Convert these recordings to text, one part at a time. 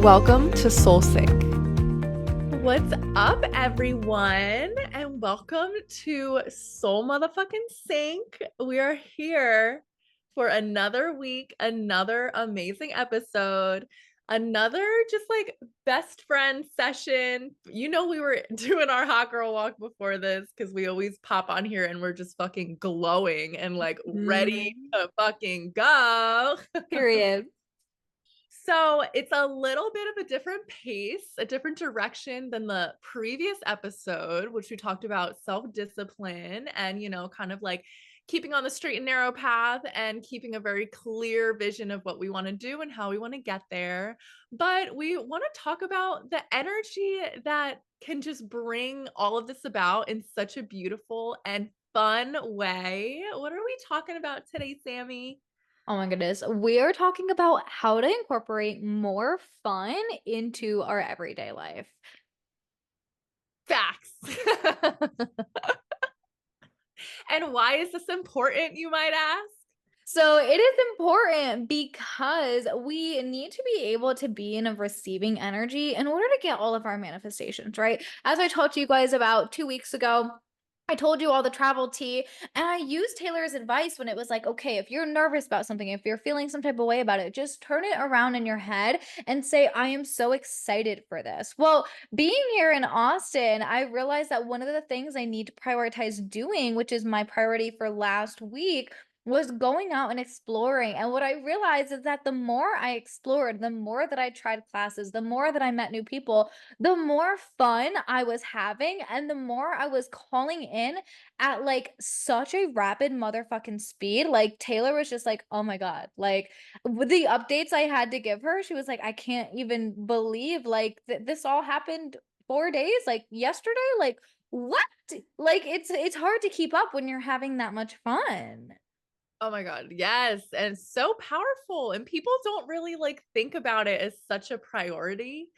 Welcome to Soul Sync. What's up, everyone? And welcome to Soul Motherfucking Sync. We are here for another week, another amazing episode, another just like best friend session. You know, we were doing our hot girl walk before this because we always pop on here and we're just fucking glowing and like ready to fucking go. Period. So it's a little bit of a different pace, a different direction than the previous episode, which we talked about self-discipline and, kind of like keeping on the straight and narrow path and keeping a very clear vision of what we want to do and how we want to get there. But we want to talk about the energy that can just bring all of this about in such a beautiful and fun way. What are we talking about today, Sammy? Oh my goodness. We are talking about how to incorporate more fun into our everyday life. Facts. And why is this important, you might ask? So it is important because we need to be able to be in a receiving energy in order to get all of our manifestations, right? As I talked to you guys about 2 weeks ago, I told you all the travel tea, and I used Taylor's advice when it was like, okay, if you're nervous about something, if you're feeling some type of way about it, just turn it around in your head and say, I am so excited for this. Well, being here in Austin, I realized that one of the things I need to prioritize doing, which is my priority for last week, was going out and exploring. And what I realized is that the more I explored, the more that I tried classes, the more that I met new people, the more fun I was having and the more I was calling in at like such a rapid motherfucking speed. Like Taylor was just like, oh my God. Like with the updates I had to give her, she was like, I can't even believe like this all happened 4 days, like yesterday. Like what? Like it's hard to keep up when you're having that much fun. Oh my God. Yes. And so powerful. And people don't really like think about it as such a priority.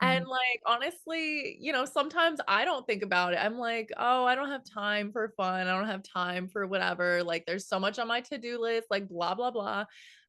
And Mhm. like, honestly, sometimes I don't think about it. I'm like, oh, I don't have time for fun. I don't have time for whatever. Like, there's so much on my to-do list, like, blah, blah, blah.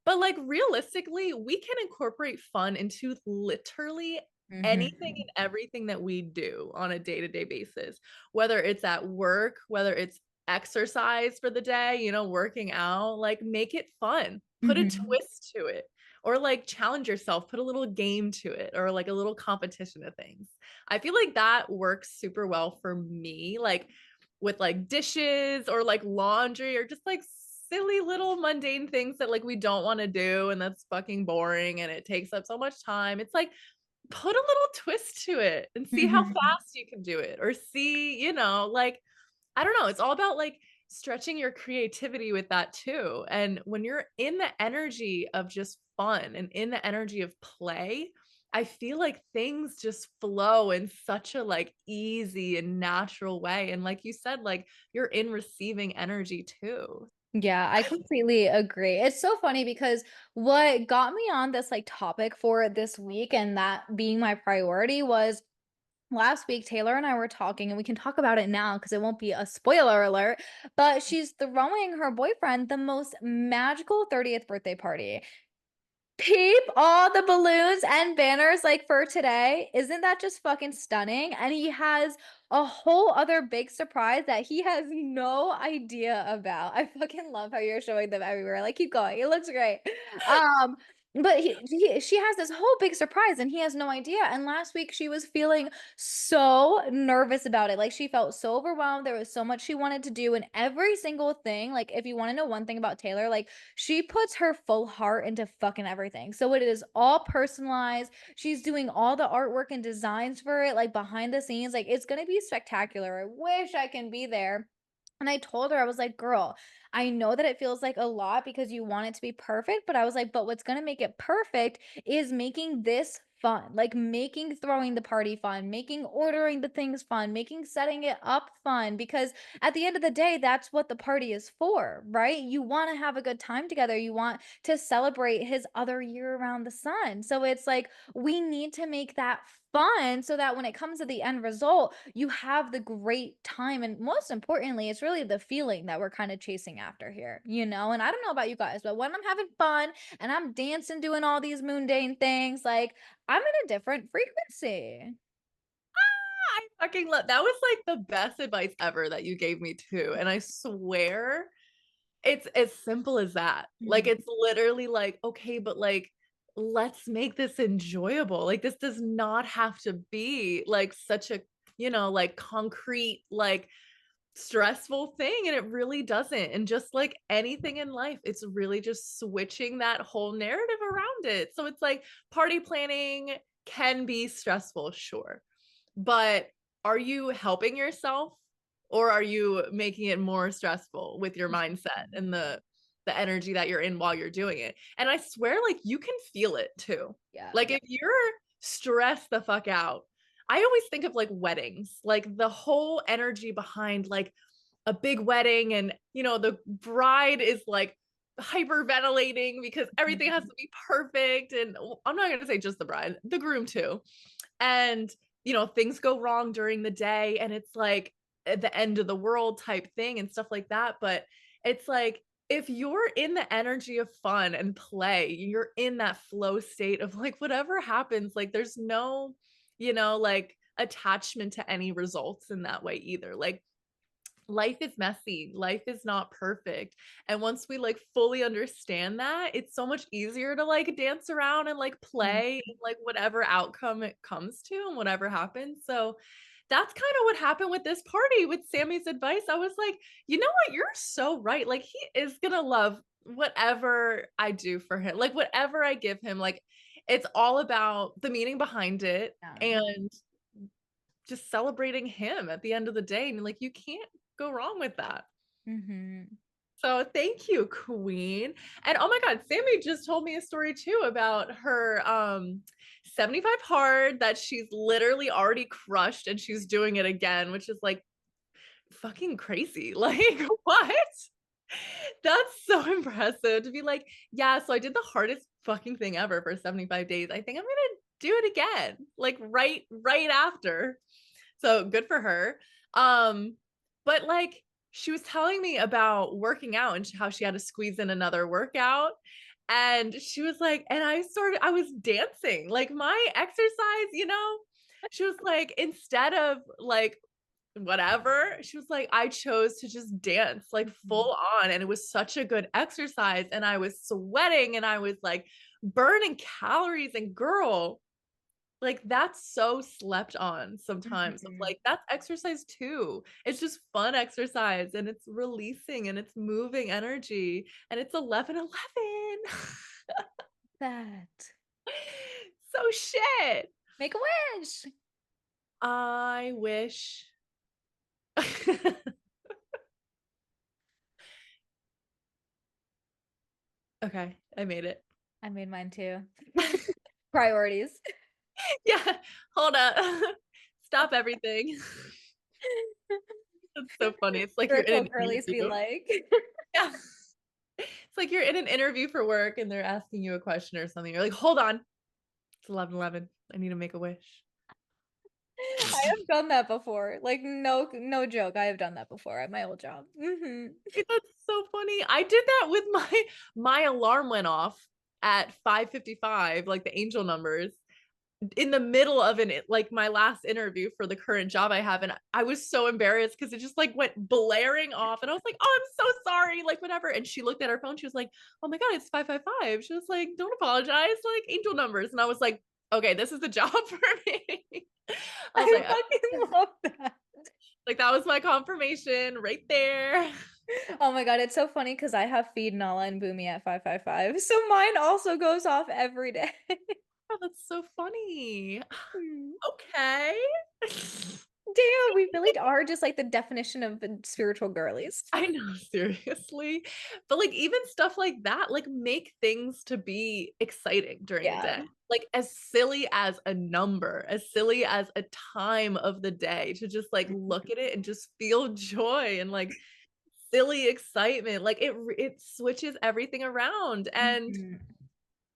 But like, realistically, we can incorporate fun into literally anything Mhm. and everything that we do on a day-to-day basis, whether it's at work, whether it's exercise for the day, working out, like make it fun, put a Mhm. twist to it, or like challenge yourself, put a little game to it, or like a little competition of things. I feel like that works super well for me, like with like dishes or like laundry or just like silly little mundane things that like we don't want to do and that's fucking boring and it takes up so much time. It's like put a little twist to it and see how Mhm. fast you can do it or see, like I don't know. It's all about like stretching your creativity with that too. And when you're in the energy of just fun and in the energy of play, I feel like things just flow in such a like easy and natural way. And like you said, like you're in receiving energy too. Yeah, I completely agree. It's so funny because what got me on this like topic for this week and that being my priority was last week Taylor and I were talking and we can talk about it now because it won't be a spoiler alert, but she's throwing her boyfriend the most magical 30th birthday party. Peep all the balloons and banners like for today. Isn't that just fucking stunning? And he has a whole other big surprise that he has no idea about. I fucking love how you're showing them everywhere. Like keep going. It looks great. Um but she has this whole big surprise and he has no idea. And last week she was feeling so nervous about it. Like she felt so overwhelmed. There was so much she wanted to do and every single thing. Like if you want to know one thing about Taylor, like she puts her full heart into fucking everything. So it is all personalized. She's doing all the artwork and designs for it, like behind the scenes. Like it's gonna be spectacular. I wish I can be there. And I told her, I was like, girl, I know that it feels like a lot because you want it to be perfect, but I was like, but what's going to make it perfect is making this fun, like making throwing the party fun, making ordering the things fun, making setting it up fun. Because at the end of the day, that's what the party is for, right? You want to have a good time together. You want to celebrate his other year around the sun. So it's like, we need to make that fun so that when it comes to the end result, you have the great time. And most importantly, it's really the feeling that we're kind of chasing after here, you know? And I don't know about you guys, but when I'm having fun and I'm dancing, doing all these mundane things, like I'm in a different frequency. I fucking love that was like the best advice ever that you gave me too. And I swear it's as simple as that. Like Mhm. it's literally like, okay, but like let's make this enjoyable. Like this does not have to be like such a, like concrete, like stressful thing. And it really doesn't. And just like anything in life, it's really just switching that whole narrative around it. So it's like party planning can be stressful, sure. But are you helping yourself or are you making it more stressful with your mindset Mhm. and the energy that you're in while you're doing it? And I swear like you can feel it too. Yeah. Like if you're stressed the fuck out, I always think of like weddings, like the whole energy behind like a big wedding and the bride is like hyperventilating because everything has Mhm. to be perfect and I'm not going to say just the bride, the groom too. And things go wrong during the day and it's like at the end of the world type thing and stuff like that, but it's like if you're in the energy of fun and play, you're in that flow state of like whatever happens, like there's no like attachment to any results in that way either. Like life is messy, life is not perfect, and once we like fully understand that, it's so much easier to like dance around and like Mhm. play like whatever outcome it comes to and whatever happens. So that's kind of what happened with this party with Sammy's advice. I was like, you know what, you're so right, like he is gonna love whatever I do for him, like whatever I give him, like it's all about the meaning behind it Yeah. and just celebrating him at the end of the day. And like, you can't go wrong with that. Mhm. So thank you, Queen. And oh my God, Sammy just told me a story too about her 75 hard that she's literally already crushed and she's doing it again, which is like fucking crazy. Like, what? That's so impressive to be like, yeah, so I did the hardest fucking thing ever for 75 days. I think I'm gonna do it again, like right after. So good for her. Um, but like she was telling me about working out and how she had to squeeze in another workout. And she was like, and I was dancing, like my exercise, she was like, instead of like whatever, she was like, I chose to just dance like Mhm. full on. And it was such a good exercise. And I was sweating and I was like burning calories. And girl, like that's so slept on sometimes of Mhm. like that's exercise too. It's just fun exercise and it's releasing and it's moving energy and it's 11:11. That. So shit. Make a wish. I wish. Okay, I made it. I made mine too. Priorities. Yeah, hold up. Stop everything. That's so funny. It's like you're in Spiritual an girlies be interview. like. Yeah. It's like you're in an interview for work and they're asking you a question or something. You're like, hold on. It's 11:11. I need to make a wish. I have done that before. Like no joke. I have done that before at my old job. That's so funny. I did that with my alarm went off at 5:55, like the angel numbers, in the middle of like my last interview for the current job I have. And I was so embarrassed because it just like went blaring off. And I was like, oh, I'm so sorry, like whatever. And she looked at her phone. She was like, oh my God, it's 5:55. She was like, don't apologize, like angel numbers. And I was like, okay, this is the job for me. I was I like, fucking love that. like that was my confirmation right there. Oh my God, it's so funny because I have Feed Nala and Boomy at 555. So mine also goes off every day. Oh, that's so funny. Hmm. Okay. Damn, we really are just like the definition of spiritual girlies. I know, seriously. But like even stuff like that, like make things to be exciting during the Yeah. day. Like as silly as a number, as silly as a time of the day to just like look at it and just feel joy and like silly excitement. Like it switches everything around. And Mhm.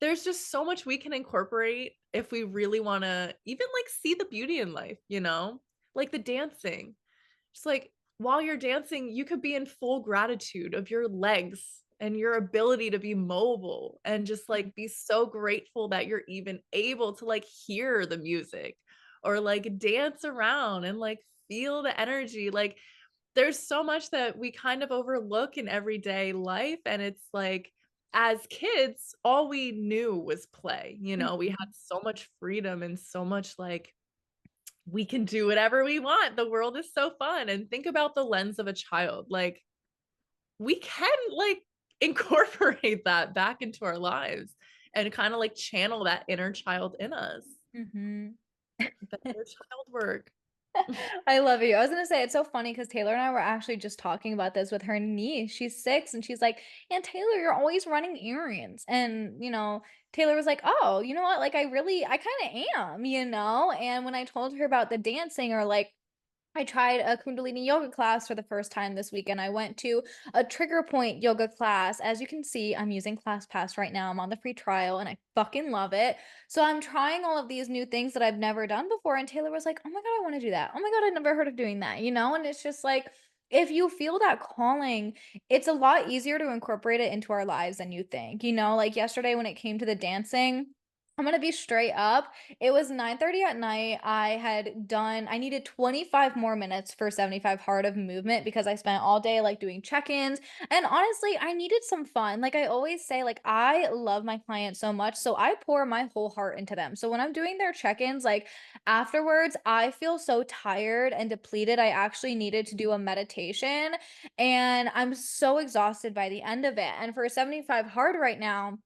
there's just so much we can incorporate if we really wanna even, like, see the beauty in life, you know? Like the dancing. Just like while you're dancing, you could be in full gratitude of your legs and your ability to be mobile and just like be so grateful that you're even able to like hear the music or like dance around and like feel the energy. Like there's so much that we kind of overlook in everyday life. And it's like, as kids, all we knew was play. You know, we had Mhm. so much freedom and so much like we can do whatever we want. The world is so fun. And think about the lens of a child. Like, we can like incorporate that back into our lives and kind of like channel that inner child in us. Mhm. The inner child work. I love you. I was gonna say it's so funny because Taylor and I were actually just talking about this with her niece. She's 6 and she's like, "And Taylor, you're always running errands." And, Taylor was like, "Oh, you know what? Like I kind of am, you know?" And when I told her about the dancing or like I tried a Kundalini yoga class for the first time this weekend. I went to a trigger point yoga class. As you can see, I'm using ClassPass right now. I'm on the free trial and I fucking love it. So I'm trying all of these new things that I've never done before. And Taylor was like, "Oh my God, I want to do that. Oh my God, I never heard of doing that." And it's just like, if you feel that calling, it's a lot easier to incorporate it into our lives than you think. Like yesterday when it came to the dancing, I'm gonna be straight up. It was 9:30 at night. I needed 25 more minutes for 75 hard of movement because I spent all day like doing check-ins. And honestly, I needed some fun. Like I always say, like I love my clients so much. So I pour my whole heart into them. So when I'm doing their check-ins, like afterwards, I feel so tired and depleted. I actually needed to do a meditation and I'm so exhausted by the end of it. And for 75 hard right now,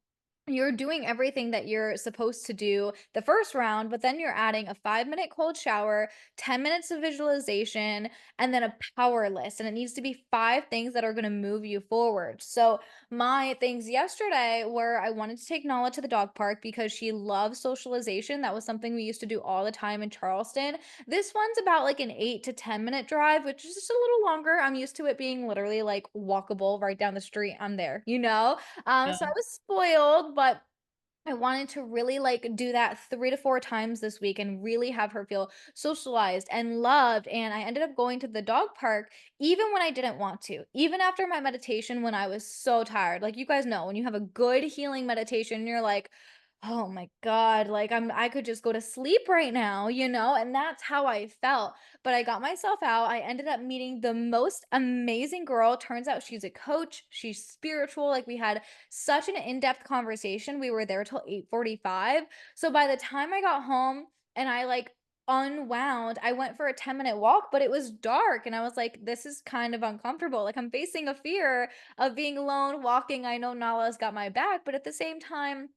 you're doing everything that you're supposed to do the first round, but then you're adding a 5-minute cold shower, 10 minutes of visualization, and then a power list. And it needs to be 5 things that are going to move you forward. So, my things yesterday were I wanted to take Nala to the dog park because she loves socialization. That was something we used to do all the time in Charleston. This one's about like an 8 to 10 minute drive, which is just a little longer. I'm used to it being literally like walkable right down the street. I'm there, you know? So I Yeah. was spoiled, but I wanted to really like do that 3 to 4 times this week and really have her feel socialized and loved. And I ended up going to the dog park even when I didn't want to, even after my meditation when I was so tired. Like you guys know, when you have a good healing meditation, you're like, oh my God, like I could just go to sleep right now, and that's how I felt. But I got myself out. I ended up meeting the most amazing girl. Turns out she's a coach, she's spiritual. Like we had such an in-depth conversation. We were there till 8:45. So by the time I got home and I like unwound, I went for a 10-minute walk, but it was dark and I was like, this is kind of uncomfortable. Like I'm facing a fear of being alone walking. I know Nala's got my back, but at the same time,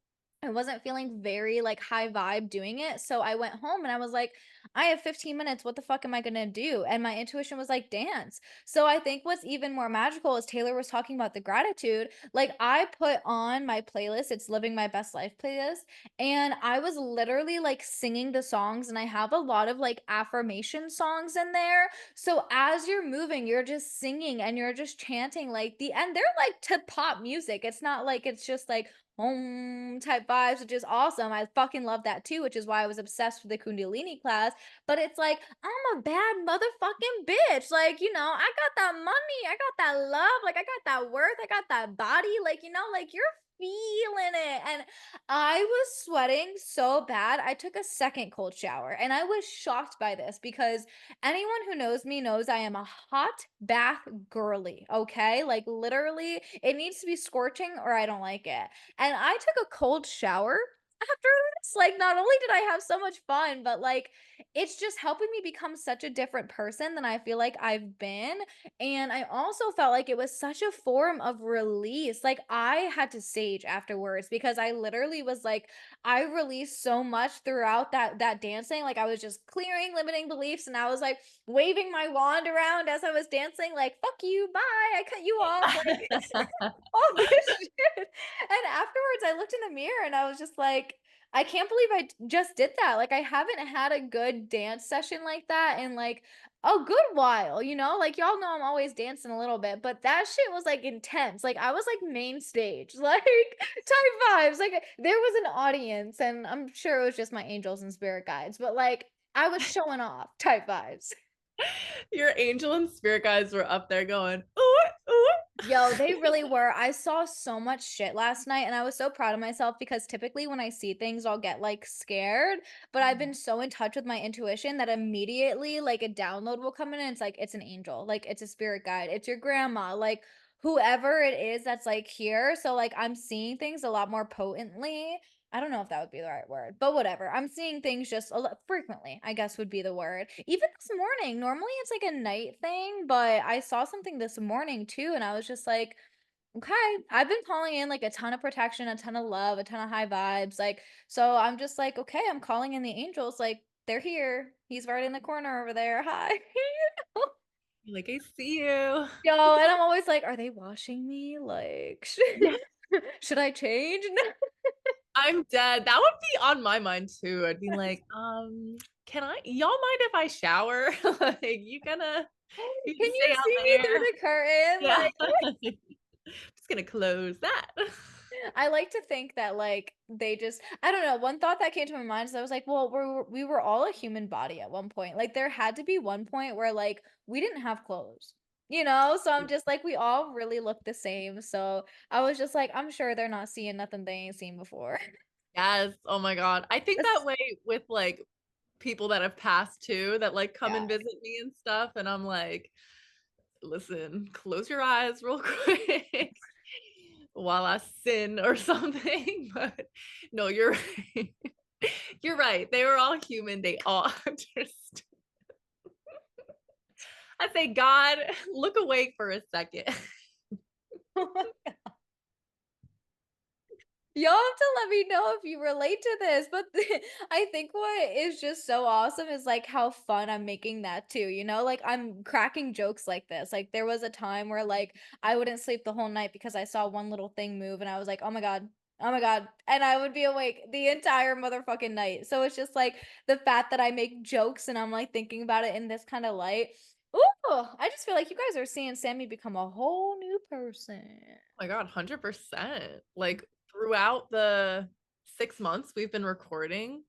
I wasn't feeling very like high vibe doing it. So I went home and I was like, I have 15 minutes. What the fuck am I going to do? And my intuition was like, dance. So I think what's even more magical is Taylor was talking about the gratitude. Like I put on my playlist, it's Living My Best Life playlist, and I was literally like singing the songs and I have a lot of like affirmation songs in there. So as you're moving, you're just singing and you're just chanting like and they're like to pop music. It's not like it's just like home type vibes, which is awesome. I fucking love that too, which is why I was obsessed with the Kundalini class. But it's like, I'm a bad motherfucking bitch. Like, I got that money, I got that love, like, I got that worth, I got that body. Like, like, you're feeling it. And I was sweating so bad. I took a second cold shower and I was shocked by this because anyone who knows me knows I am a hot bath girly. Okay. Like, literally, it needs to be scorching or I don't like it. And I took a cold shower after this. Like, not only did I have so much fun, but like, it's just helping me become such a different person than I feel like I've been. And I also felt like it was such a form of release. Like I had to sage afterwards because I literally was like, I released so much throughout that dancing. Like I was just clearing limiting beliefs and I was like waving my wand around as I was dancing, like, fuck you, bye, I cut you off. Like all this shit. And afterwards I looked in the mirror and I was just like, I can't believe just did that. Like, I haven't had a good dance session like that in like a good while, you know? Like, y'all know I'm always dancing a little bit, but that shit was like intense. Like, I was like main stage, like type vibes. Like, there was an audience, and I'm sure it was just my angels and spirit guides, but like, I was showing off type vibes. Your angel and spirit guides were up there going, ooh, ooh. Yo, they really were. I saw so much shit last night and I was so proud of myself because typically when I see things, I'll get like scared. But I've been so in touch with my intuition that immediately like a download will come in and it's like, it's an angel, like it's a spirit guide, it's your grandma, like whoever it is that's like here. So like I'm seeing things a lot more potently. I don't know if that would be the right word, but whatever. I'm seeing things just a lot frequently, I guess would be the word. Even this morning, normally it's like a night thing, but I saw something this morning too, and I was just like, okay, I've been calling in like a ton of protection, a ton of love, a ton of high vibes. Like, so I'm just like, okay, I'm calling in the angels. Like, they're here. He's right in the corner over there. Hi. Like, I see you. Yo, and I'm always like, are they washing me? Like, should I change? I'm dead. That would be on my mind too. I'd be like, can y'all mind if I shower? Like, you Can can stay you out see me through there. the curtain? Yeah. Like, Just gonna close that. I like to think that like they just I don't know, one thought that came to my mind is I was like, well, we were all a human body at one point. Like there had to be one point where like we didn't have clothes. You know? So I'm just like we all really look the same. So I was just like, I'm sure they're not seeing nothing they ain't seen before. Yes. Oh my God. I think that It's- way with like people that have passed too, that like come yeah. and visit me and stuff. And I'm like, listen, close your eyes real quick while I sin or something. But no, you're right. You're right. They were all human. They all understood. I say, God, look away for a second. Y'all have to let me know if you relate to this, but I think what is just so awesome is like how fun I'm making that too, you know? Like I'm cracking jokes like this. Like there was a time where like I wouldn't sleep the whole night because I saw one little thing move and I was like, "Oh my God. Oh my God." And I would be awake the entire motherfucking night. So it's just like the fact that I make jokes and I'm like thinking about it in this kind of light. Ooh, I just feel like you guys are seeing Sammy become a whole new person. Oh my God, 100%. Like throughout the 6 months we've been recording,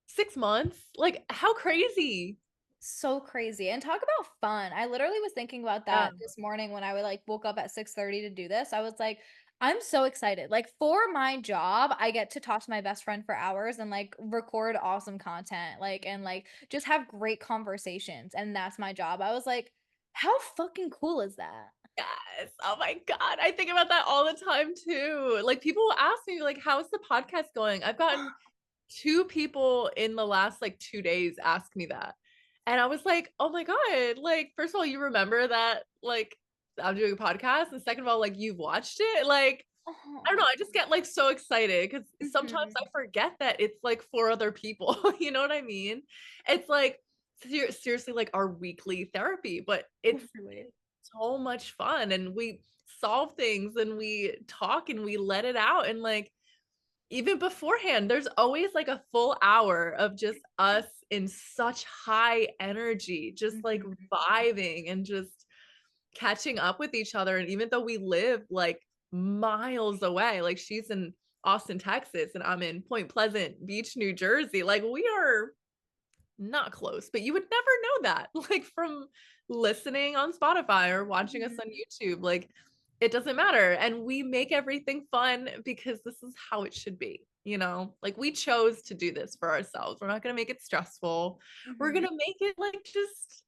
6 months? Like, how crazy. So crazy. And talk about fun. I literally was thinking about Yeah. that this morning when I would like woke up at 6:30 to do this. I was like, I'm so excited. Like for my job, I get to talk to my best friend for hours and like record awesome content, like and like just have great conversations. And that's my job. I was like, how fucking cool is that? Yes. Oh my God. I think about that all the time too. Like people will ask me, like, how's the podcast going? I've gotten two people in the last like 2 days ask me that. And I was like, oh my God. Like, first of all, you remember that like I'm doing a podcast. And second of all, like you've watched it. Like, I don't know. Oh. I just get like so excited because sometimes I Mhm. forget that it's like for other people. You know what I mean? It's like seriously like our weekly therapy, but it's Literally. so much fun and we solve things and we talk and we let it out and like even beforehand there's always like a full hour of just us in such high energy just like Mhm. vibing and just catching up with each other and even though we live like miles away like she's in Austin, Texas and I'm in Point Pleasant Beach, New Jersey, like we are not close, but you would never know that, like from listening on Spotify or watching us Mhm. on YouTube. Like it doesn't matter. And we make everything fun because this is how it should be, you know? Like we chose to do this for ourselves. We're not going to make it stressful. We're going Mhm. to make it like just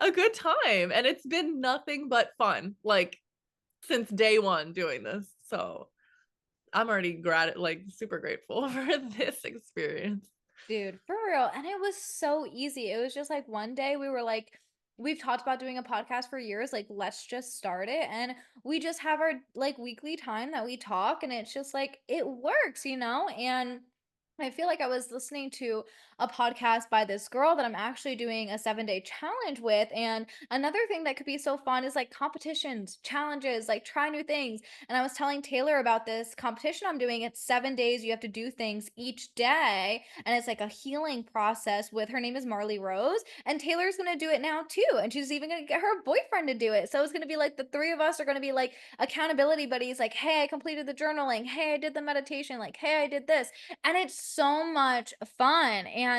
a good time. And it's been nothing but fun, like since day one doing this. So I'm already like super grateful for this experience. Dude, for real. And it was so easy. It was just like one day we were like, we've talked about doing a podcast for years. Like, let's just start it. And we just have our like weekly time that we talk. And it's just like, it works, you know? And I feel like I was listening to a podcast by this girl that I'm actually doing a 7-day challenge with. And another thing that could be so fun is like competitions, challenges, like try new things. And I was telling Taylor about this competition I'm doing. It's 7 days. You have to do things each day. And it's like a healing process with her name is Marley Rose. And Taylor's going to do it now too. And she's even going to get her boyfriend to do it. So it's going to be like the three of us are going to be like accountability buddies. Like, hey, I completed the journaling. Hey, I did the meditation. Like, hey, I did this, and it's so much fun. And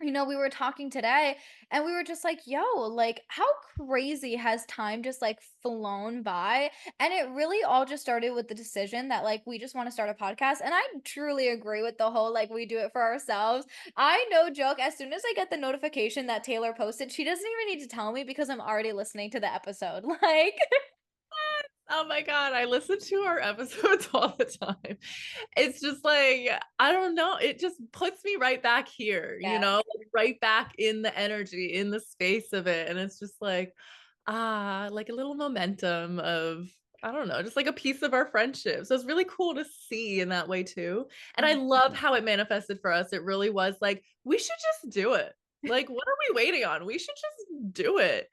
we were talking today and we were just like, yo, like how crazy has time just like flown by? And it really all just started with the decision that like we just want to start a podcast. And I truly agree with the whole like we do it for ourselves. I no joke, as soon as I get the notification that Taylor posted, she doesn't even need to tell me because I'm already listening to the episode. Like, Oh my god, I listen to our episodes all the time. It's just like, I don't know, it just puts me right back here, yeah. like right back in the energy, in the space of it. And it's just like a little momentum of, I don't know, just like a piece of our friendship. So it's really cool to see in that way too. And I Mhm. love how it manifested for us. It really was like, we should just do it. Like, what are we waiting on? We should just do it.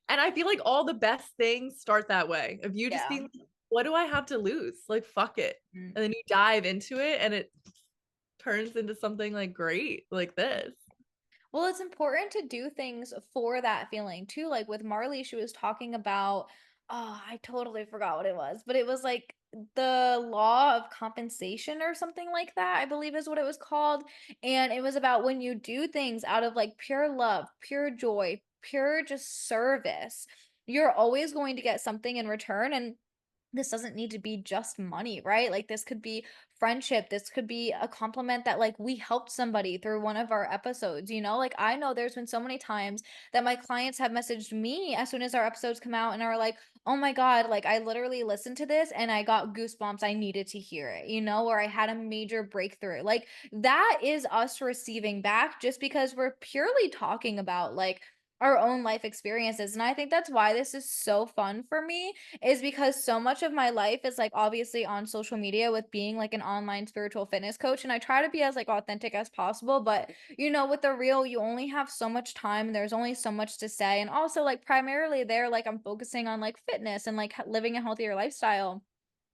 And I feel like all the best things start that way. Of you just Yeah. being like, what do I have to lose? Like, fuck it. Mhm. And then you dive into it and it turns into something like great, like this. Well, it's important to do things for that feeling too. Like with Marley, she was talking about, oh, I totally forgot what it was, but it was like the law of compensation or something like that, I believe is what it was called. And it was about when you do things out of like pure love, pure joy, pure just service, you're always going to get something in return. And this doesn't need to be just money, right? Like this could be friendship. This could be a compliment that like we helped somebody through one of our episodes, Like I know there's been so many times that my clients have messaged me as soon as our episodes come out and are like, "Oh my God, like I literally listened to this and I got goosebumps. I needed to hear it," or I had a major breakthrough. Like that is us receiving back just because we're purely talking about like our own life experiences. And I think that's why this is so fun for me is because so much of my life is like obviously on social media with being like an online spiritual fitness coach, and I try to be as like authentic as possible, but with the real you only have so much time and there's only so much to say. And also like primarily there like I'm focusing on like fitness and like living a healthier lifestyle.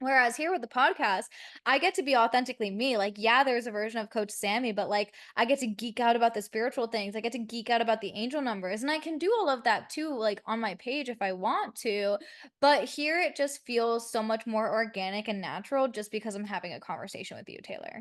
Whereas here with the podcast, I get to be authentically me. Like, yeah, there's a version of Coach Sammy, but like I get to geek out about the spiritual things. I get to geek out about the angel numbers. And I can do all of that too, like on my page if I want to. But here it just feels so much more organic and natural just because I'm having a conversation with you, Taylor.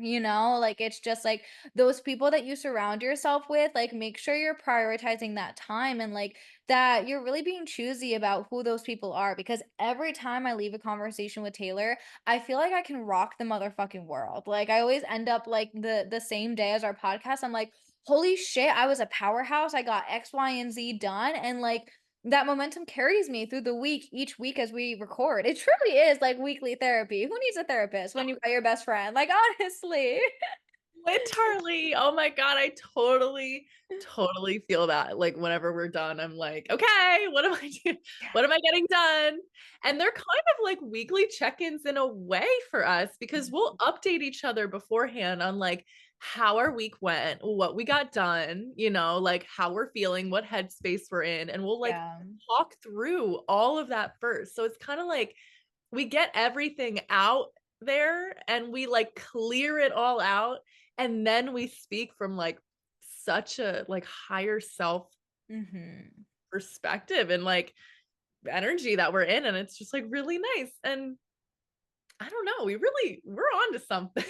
Like it's just like those people that you surround yourself with, like make sure you're prioritizing that time and like that you're really being choosy about who those people are. Because every time I leave a conversation with Taylor, I feel like I can rock the motherfucking world. Like I always end up like the same day as our podcast. I'm like, holy shit, I was a powerhouse. I got X, Y, and Z done. And like that momentum carries me through the week, each week as we record. It truly is like weekly therapy. Who needs a therapist when you got your best friend? Like, honestly. Literally. Oh my God. I totally feel that. Like whenever we're done, I'm like, okay, what am I doing? Yeah. What am I getting done? And they're kind of like weekly check-ins in a way for us because we'll update each other beforehand on like how our week went, what we got done, like how we're feeling, what headspace we're in. And we'll like Yeah. talk through all of that first. So it's kind of like we get everything out there and we like clear it all out and then we speak from like such a like higher self Mhm. perspective and like energy that we're in and it's just like really nice and I don't know, we're on to something.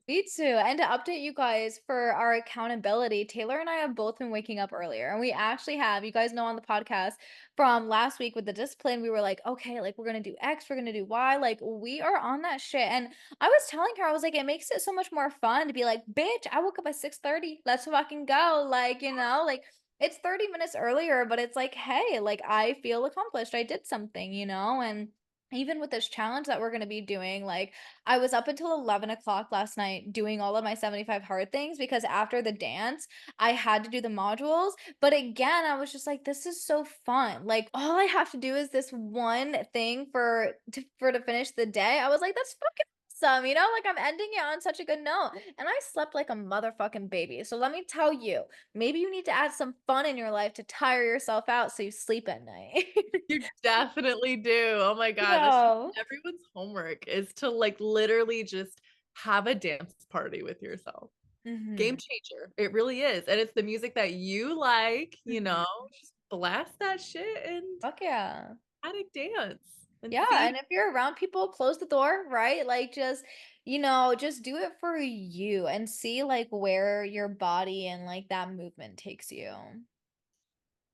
Me too. And to update you guys for our accountability, Taylor and I have both been waking up earlier. And we actually have, you guys know on the podcast from last week with the discipline, we were like, okay, like we're going to do X, we're going to do Y. Like we are on that shit. And I was telling her, I was like, it makes it so much more fun to be like, bitch, I woke up at 6:30. Let's fucking go. Like, like it's 30 minutes earlier, but it's like, hey, like I feel accomplished. I did something, and even with this challenge that we're going to be doing, like I was up until 11 o'clock last night doing all of my 75 hard things because after the dance, I had to do the modules. But again, I was just like, this is so fun. Like, all I have to do is this one thing for to finish the day. I was like, that's fucking awesome. You know, like I'm ending it on such a good note. And I slept like a motherfucking baby. So let me tell you, maybe you need to add some fun in your life to tire yourself out so you sleep at night. You definitely do. Oh my God. That should be Yeah. everyone's homework is to like literally just have a dance party with yourself. Game Hmm. changer. It really is. And it's the music that you like, Hmm. just blast that shit and Fuck yeah. addict dance and Yeah, see. and if you're around people, close the door, right? Like just, just do it for you and see like where your body and like that movement takes you.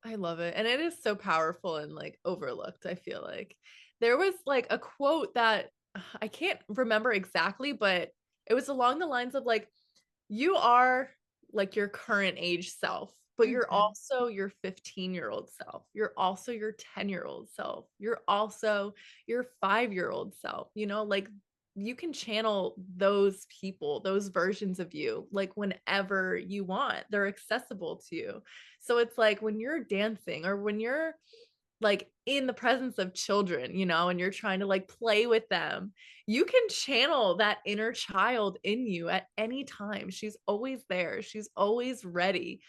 I love it. And it is so powerful and like overlooked, I feel like. There was like a quote that I can't remember exactly, but it was along the lines of like, you are like your current age self, but you're Mhm. also your 15-year-old self. You're also your 10-year-old self. You're also your 5-year-old self. Like you can channel those people, those versions of you, like whenever you want. They're accessible to you. So it's like when you're dancing or when you're like in the presence of children, and you're trying to like play with them, you can channel that inner child in you at any time. She's always there, she's always ready.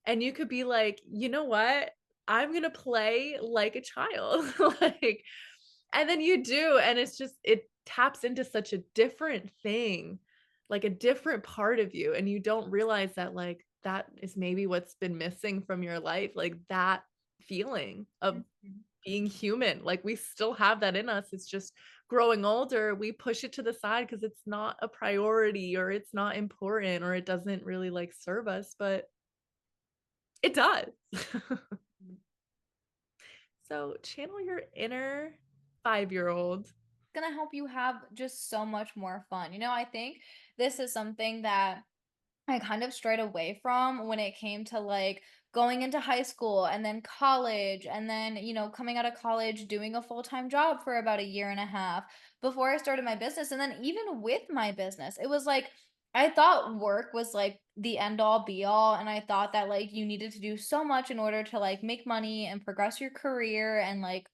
And you could be like, you know what? I'm going to play like a child. Like, and then you do. And it taps into such a different thing, like a different part of you. And you don't realize that, like, that is maybe what's been missing from your life, like that feeling of Mhm. being human. Like we still have that in us. It's just growing older, we push it to the side because it's not a priority or it's not important or it doesn't really like serve us, but it does. So channel your inner 5-year-old. Gonna help you have just so much more fun. I think this is something that I kind of strayed away from when it came to like going into high school and then college and then, coming out of college, doing a full-time job for about a year and a half before I started my business. And then even with my business, it was like I thought work was like the end all be all. And I thought that like you needed to do so much in order to like make money and progress your career and like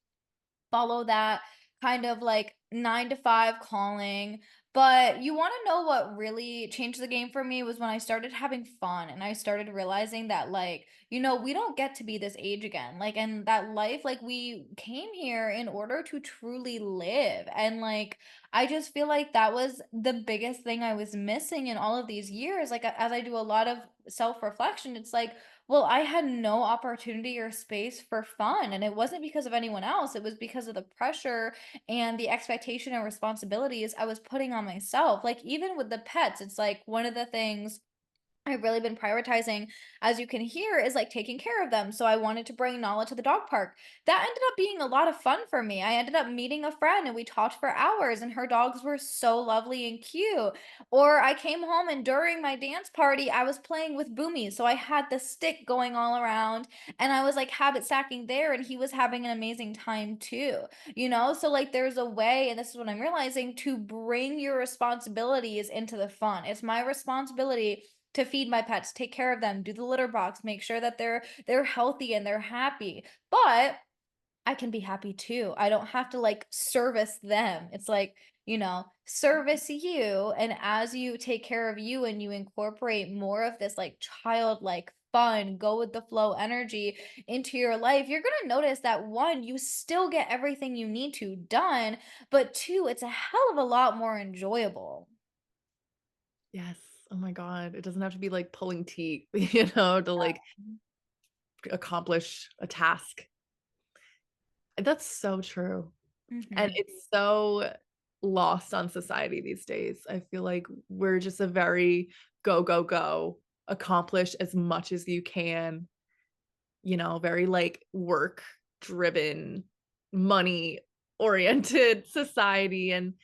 follow that kind of like 9 to 5 calling. But you wanna know what really changed the game for me was when I started having fun and I started realizing that, like, we don't get to be this age again. Like, and that life, like, we came here in order to truly live. And, like, I just feel like that was the biggest thing I was missing in all of these years. Like, as I do a lot of self-reflection, it's like, well, I had no opportunity or space for fun, and it wasn't because of anyone else, it was because of the pressure and the expectation and responsibilities I was putting on myself. Like, even with the pets, it's like one of the things I've really been prioritizing, as you can hear, is like taking care of them. So I wanted to bring Nala to the dog park. That ended up being a lot of fun for me. I ended up meeting a friend and we talked for hours, and her dogs were so lovely and cute. Or I came home and during my dance party, I was playing with Boomy. So I had the stick going all around and I was like habit stacking there, and he was having an amazing time too. So like there's a way, and this is what I'm realizing, to bring your responsibilities into the fun. It's my responsibility to feed my pets, take care of them, do the litter box, make sure that they're healthy and they're happy. But I can be happy too. I don't have to like service them. It's like, service you. And as you take care of you and you incorporate more of this like childlike fun, go with the flow energy into your life, you're going to notice that one, you still get everything you need to done, but two, it's a hell of a lot more enjoyable. Yes. Oh my God. It doesn't have to be like pulling teeth, to like accomplish a task. That's so true. And Mhm. it's so lost on society these days. I feel like we're just a very go, go, go, accomplish as much as you can, very like work driven, money oriented society. And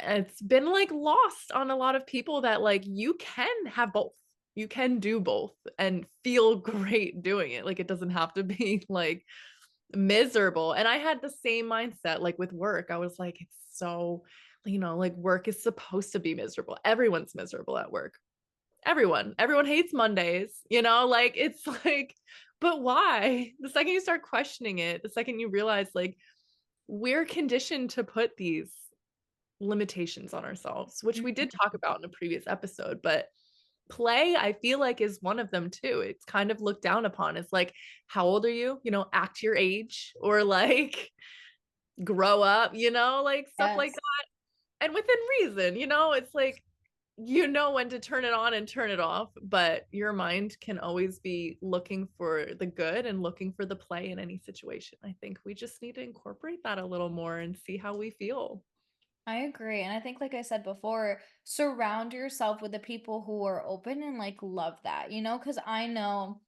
it's been like lost on a lot of people that like you can have both. You can do both and feel great doing it. Like it doesn't have to be like miserable. And I had the same mindset like with work. I was like, it's so, like work is supposed to be miserable. Everyone's miserable at work. Everyone hates Mondays, like it's like, but why? The second you start questioning it, the second you realize like we're conditioned to put these limitations on ourselves, which we did Mhm. talk about in a previous episode, but play, I feel like, is one of them too. It's kind of looked down upon. It's like, how old are you? You know, act your age, or like grow up, like stuff like Yes. that. And within reason, it's like you know when to turn it on and turn it off, but your mind can always be looking for the good and looking for the play in any situation. I think we just need to incorporate that a little more and see how we feel. I agree. And I think, like I said before, surround yourself with the people who are open and like love that, because I know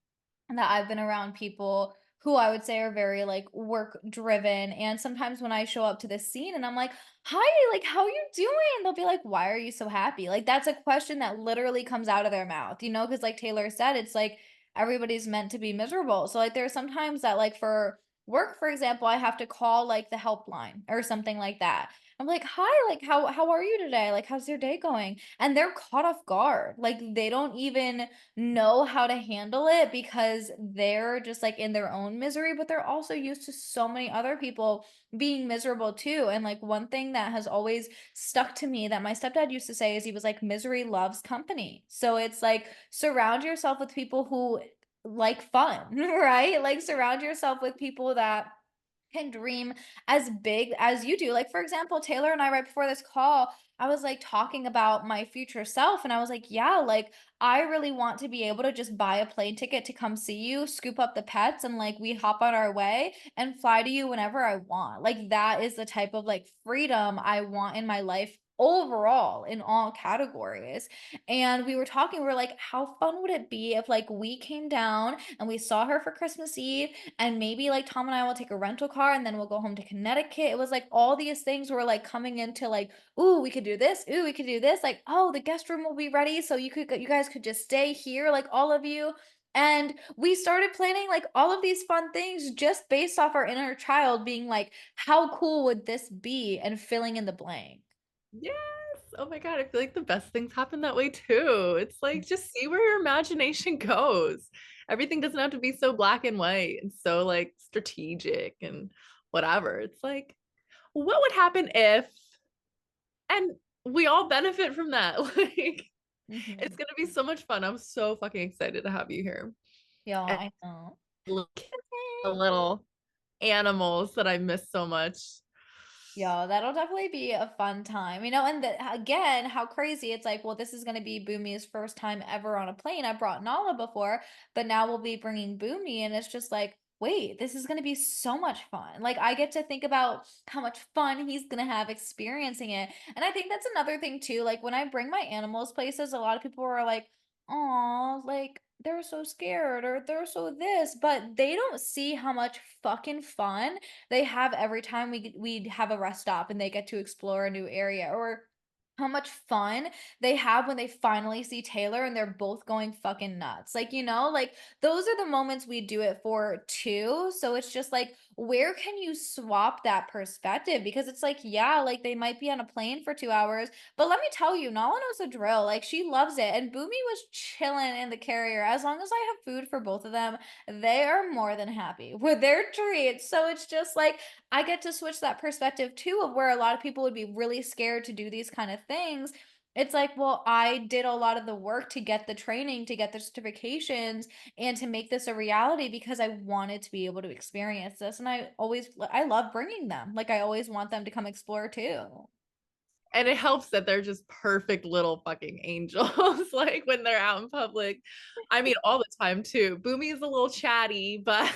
that I've been around people who I would say are very like work driven. And sometimes when I show up to this scene and I'm like, hi, like, how you doing? They'll be like, why are you so happy? Like, that's a question that literally comes out of their mouth, because like Taylor said, it's like everybody's meant to be miserable. So, like, there's sometimes that, like, for work, for example, I have to call like the helpline or something like that. I'm like, "Hi, like how are you today? Like how's your day going?" And they're caught off guard. Like they don't even know how to handle it because they're just like in their own misery, but they're also used to so many other people being miserable too. And like one thing that has always stuck to me that my stepdad used to say is he was like, misery loves company. So it's like surround yourself with people who like fun, right? Like surround yourself with people that can dream as big as you do. Like, for example, Taylor and I, right before this call, I was like talking about my future self. And I was like, yeah, like, I really want to be able to just buy a plane ticket to come see you, scoop up the pets, and like we hop on our way and fly to you whenever I want. Like, that is the type of like freedom I want in my life overall in all categories. And we were talking, we are like, how fun would it be if like we came down and we saw her for Christmas Eve and maybe like Tom and I will take a rental car and then we'll go home to Connecticut. It was like all these things were like coming into like, ooh, we could do this. Ooh, we could do this. Like, oh, the guest room will be ready. So you guys could just stay here, like all of you. And we started planning like all of these fun things just based off our inner child being like, how cool would this be? And filling in the blank. Yes. Oh my God. I feel like the best things happen that way too. It's like just see where your imagination goes. Everything doesn't have to be so black and white and so like strategic and whatever. It's like, what would happen if, and we all benefit from that. Like, it's Mhm. gonna be so much fun. I'm so fucking excited to have you here. Yeah, And I know. the little animals that I miss so much. Yeah, that'll definitely be a fun time, and again, how crazy it's like, well, this is going to be Boomie's first time ever on a plane. I brought Nala before, but now we'll be bringing Boomie, and it's just like, wait, this is going to be so much fun. Like, I get to think about how much fun he's going to have experiencing it. And I think that's another thing too. Like, when I bring my animals places, a lot of people are like, oh, like, they're so scared or they're so this, but they don't see how much fucking fun they have every time we have a rest stop and they get to explore a new area, or how much fun they have when they finally see Taylor and they're both going fucking nuts. Like, like those are the moments we do it for too. So it's just like, where can you swap that perspective? Because it's like, yeah, like they might be on a plane for 2 hours, but let me tell you, Nala knows the drill. Like she loves it. And Boomy was chilling in the carrier. As long as I have food for both of them, they are more than happy with their treats. So it's just like I get to switch that perspective too of where a lot of people would be really scared to do these kind of things. It's like, well, I did a lot of the work to get the training, to get the certifications, and to make this a reality because I wanted to be able to experience this. And I love bringing them. Like, I always want them to come explore too. And it helps that they're just perfect little fucking angels, like when they're out in public. I mean, all the time too. Boomy is a little chatty, but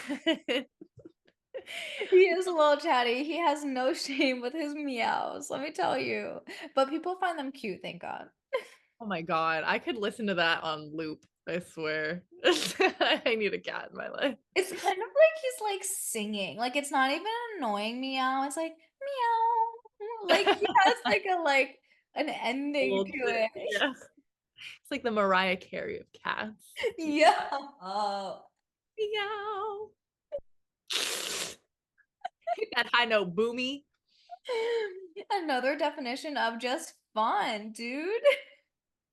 He is a little chatty. He has no shame with his meows, let me tell you. But people find them cute, thank God. oh my God, I could listen to that on loop. I swear. I need a cat in my life. It's kind of like he's like singing. Like it's not even an annoying meow. It's like meow. Like he has like an A ending little to bit, it. yeah. It's like the Mariah Carey of cats. Yeah. Oh. Meow. That high note, Boomy. Another definition of just fun, dude.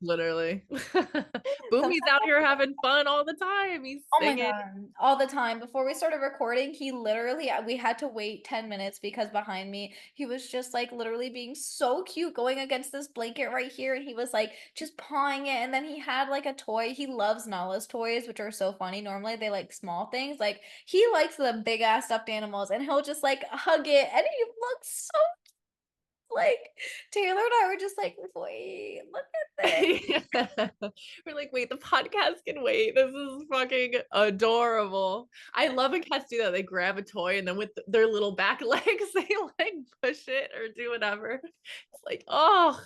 Literally. Boomy's Sometimes out here having fun all the time. He's oh my singing. God. All the time. Before we started recording, he literally, we had to wait 10 minutes because behind me, he was just like literally being so cute going against this blanket right here. And he was like just pawing it. And then he had like a toy. He loves Nala's toys, which are so funny. Normally they like small things. Like he likes the big ass stuffed animals and he'll just like hug it. And he looks so like Taylor and I were just like, wait, look at this. Yeah. We're like, wait, the podcast can wait. This is fucking adorable. I love when cats do that. They grab a toy and then with their little back legs, they like push it or do whatever. It's like, oh,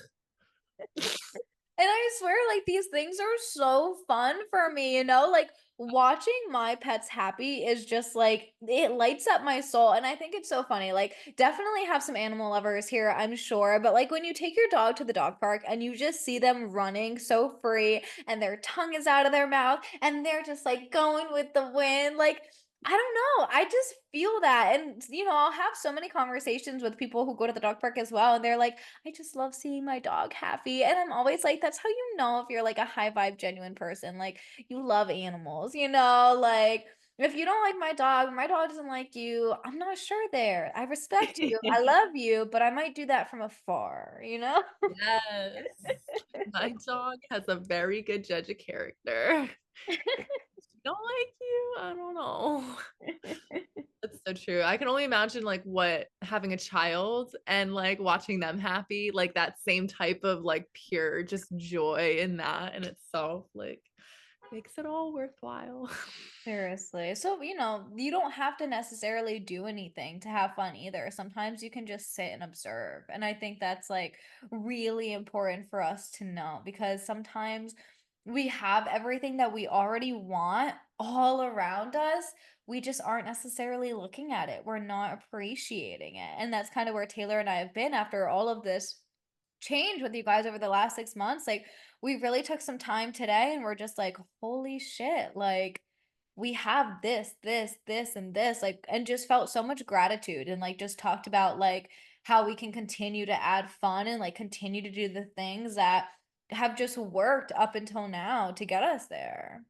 And I swear, like, these things are so fun for me, you know? Like, watching my pets happy is just like, it lights up my soul. And I think it's so funny. Like, definitely have some animal lovers here, I'm sure. But, like, when you take your dog to the dog park and you just see them running so free and their tongue is out of their mouth and they're just like going with the wind, like, I don't know. I just feel that. And, I'll have so many conversations with people who go to the dog park as well. And they're like, I just love seeing my dog happy. And I'm always like, that's how you know if you're like a high vibe, genuine person. Like, you love animals, Like, if you don't like my dog doesn't like you, I'm not sure there. I respect you. I love you, but I might do that from afar? yes. My dog has a very good judge of character. If she don't like you, I don't know. That's so true. I can only imagine like what having a child and like watching them happy, like that same type of like pure just joy in that in itself, like makes it all worthwhile. Seriously. So, you don't have to necessarily do anything to have fun either. Sometimes you can just sit and observe. And I think that's like really important for us to know because sometimes we have everything that we already want all around us. We just aren't necessarily looking at it. We're not appreciating it. And that's kind of where Taylor and I have been after all of this change with you guys over the last 6 months. Like, we really took some time today and we're just like, holy shit, like, we have this, and this, like, and just felt so much gratitude and like just talked about like how we can continue to add fun and like continue to do the things that have just worked up until now to get us there.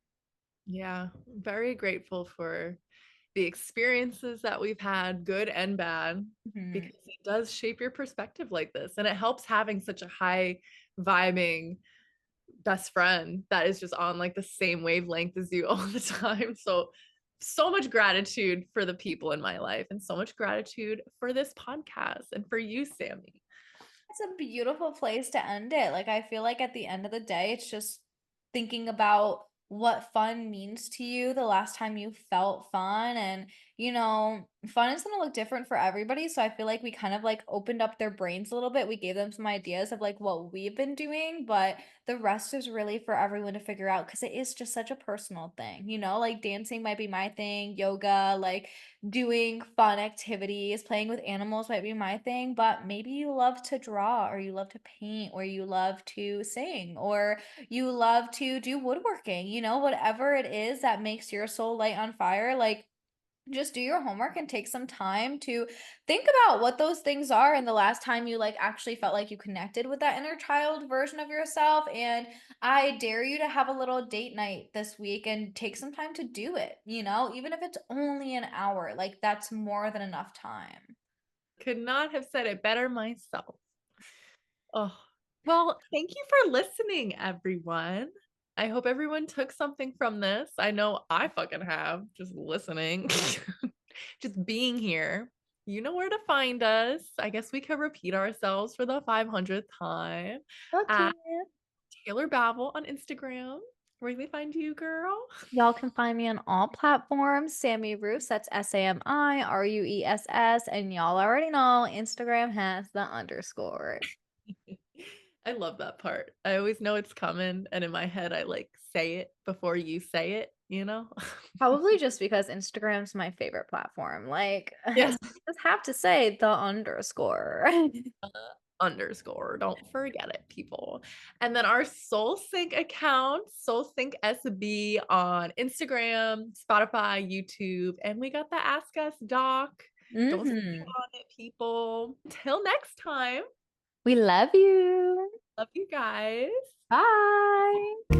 Yeah, very grateful for the experiences that we've had, good and bad, Mhm. because it does shape your perspective like this. And it helps having such a high vibing best friend that is just on like the same wavelength as you all the time. So, so much gratitude for the people in my life and so much gratitude for this podcast and for you, Sammy. It's a beautiful place to end it. Like, I feel like at the end of the day, it's just thinking about what fun means to you the last time you felt fun. And, fun is going to look different for everybody. So I feel like we kind of like opened up their brains a little bit. We gave them some ideas of like what we've been doing, but the rest is really for everyone to figure out because it is just such a personal thing. Like dancing might be my thing, yoga, like doing fun activities, playing with animals might be my thing, but maybe you love to draw or you love to paint or you love to sing or you love to do woodworking, whatever it is that makes your soul light on fire, like just do your homework and take some time to think about what those things are and the last time you like actually felt like you connected with that inner child version of yourself. And I dare you to have a little date night this week and take some time to do it, even if it's only an hour, like that's more than enough time. Could not have said it better myself. Oh, well, thank you for listening, everyone. I hope everyone took something from this. I know I fucking have just listening, just being here. You know where to find us. I guess we could repeat ourselves for the 500th time Okay. at Taylor Babel on Instagram. Where can they find you, girl? Y'all can find me on all platforms. Sammy Roos, that's SAMIRUESS. And y'all already know Instagram has the underscore. I love that part. I always know it's coming, and in my head, I like say it before you say it, you know? Probably just because Instagram's my favorite platform. Like, Yeah. just have to say the underscore. Underscore. Don't forget it, people. And then our Soul Sync account, Soul Sync SB on Instagram, Spotify, YouTube, and we got the Ask Us doc. Don't sleep Hmm. on it, people. Till next time. We love you. Love you guys. Bye.